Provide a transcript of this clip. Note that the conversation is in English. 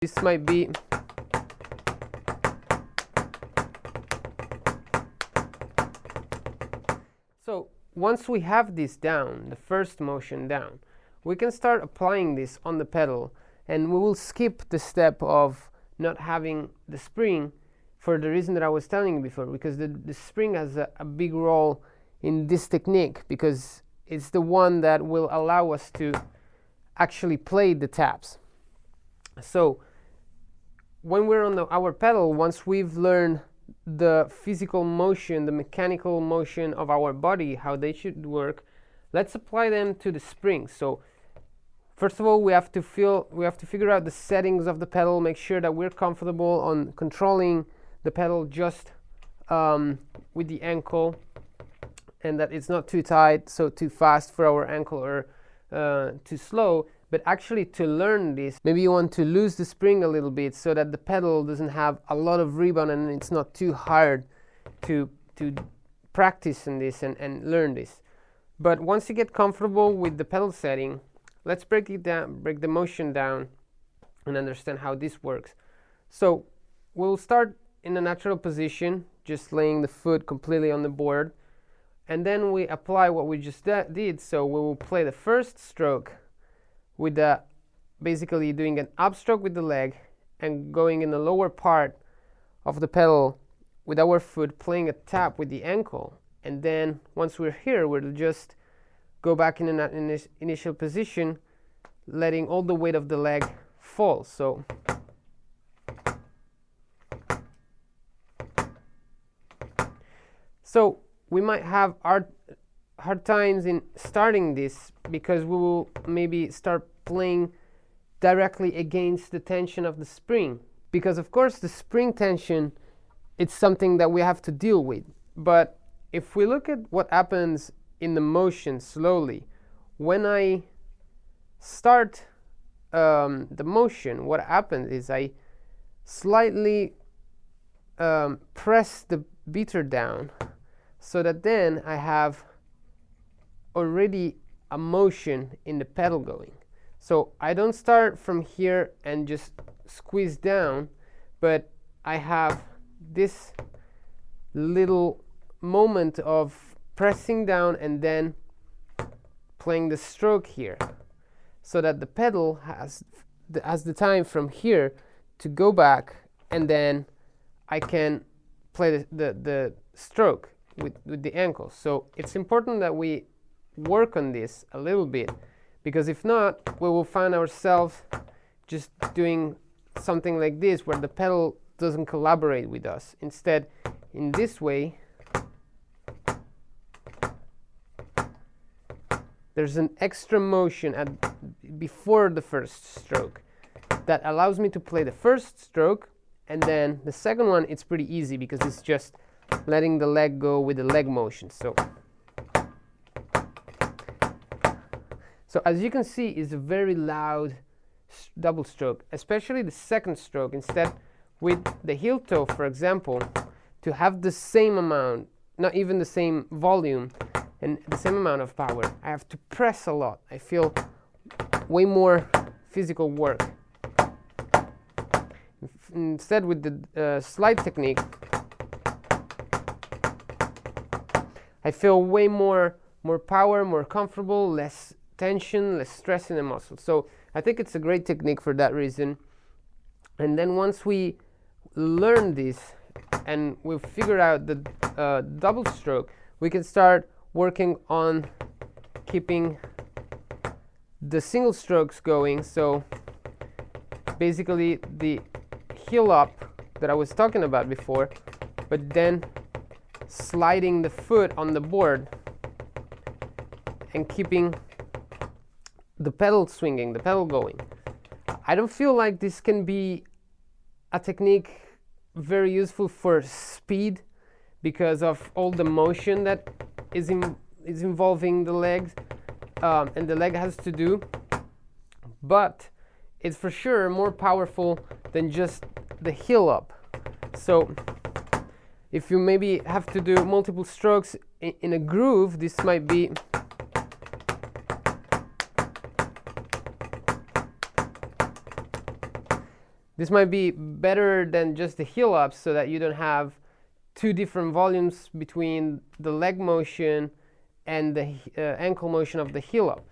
This might be so once we have this down, the first motion down, we can start applying this on the pedal, and we will skip the step of not having the spring for the reason that I was telling you before, because the spring has a big role in this technique, because it's the one that will allow us to actually play the taps. So when we're on our pedal, once we've learned the physical motion, the mechanical motion of our body, how they should work, let's apply them to the springs. So first of all, we have to figure out the settings of the pedal, make sure that we're comfortable on controlling the pedal just with the ankle, and that it's not too tight, so too fast for our ankle, or too slow. But actually, to learn this, maybe you want to lose the spring a little bit so that the pedal doesn't have a lot of rebound and it's not too hard to practice in this and learn this. But once you get comfortable with the pedal setting, let's break it down, break the motion down, and understand how this works. So we'll start in a natural position, just laying the foot completely on the board, and then we apply what we just did. So we will play the first stroke with basically doing an upstroke with the leg and going in the lower part of the pedal with our foot, playing a tap with the ankle. And then once we're here, we'll just go back in an initial position, letting all the weight of the leg fall. So we might have hard times in starting this, because we will maybe start playing directly against the tension of the spring, because of course the spring tension, it's something that we have to deal with. But if we look at what happens in the motion slowly, when I start the motion, what happens is I slightly press the beater down, so that then I have already a motion in the pedal going. So I don't start from here and just squeeze down, but I have this little moment of pressing down and then playing the stroke here, so that the pedal has the time from here to go back, and then I can play the stroke with the ankle. So it's important that we work on this a little bit, because if not, we will find ourselves just doing something like this, where the pedal doesn't collaborate with us. Instead, in this way, there's an extra motion before the first stroke that allows me to play the first stroke, and then the second one, it's pretty easy because it's just letting the leg go with the leg motion. So as you can see, it's a very loud double stroke, especially the second stroke. Instead, with the heel toe, for example, to have the same amount, not even the same volume and the same amount of power, I have to press a lot. I feel way more physical work. Instead, with the slide technique, I feel way more power, more comfortable, less tension, less stress in the muscle. So I think it's a great technique for that reason. And then once we learn this and we figure out the double stroke, we can start working on keeping the single strokes going. So basically the heel up that I was talking about before, but then sliding the foot on the board and keeping the pedal swinging, the pedal going. I don't feel like this can be a technique very useful for speed, because of all the motion that is involving the legs, and the leg has to do. But it's for sure more powerful than just the heel up. So if you maybe have to do multiple strokes in a groove, this might be This might be better than just the heel up, so that you don't have two different volumes between the leg motion and the ankle motion of the heel up.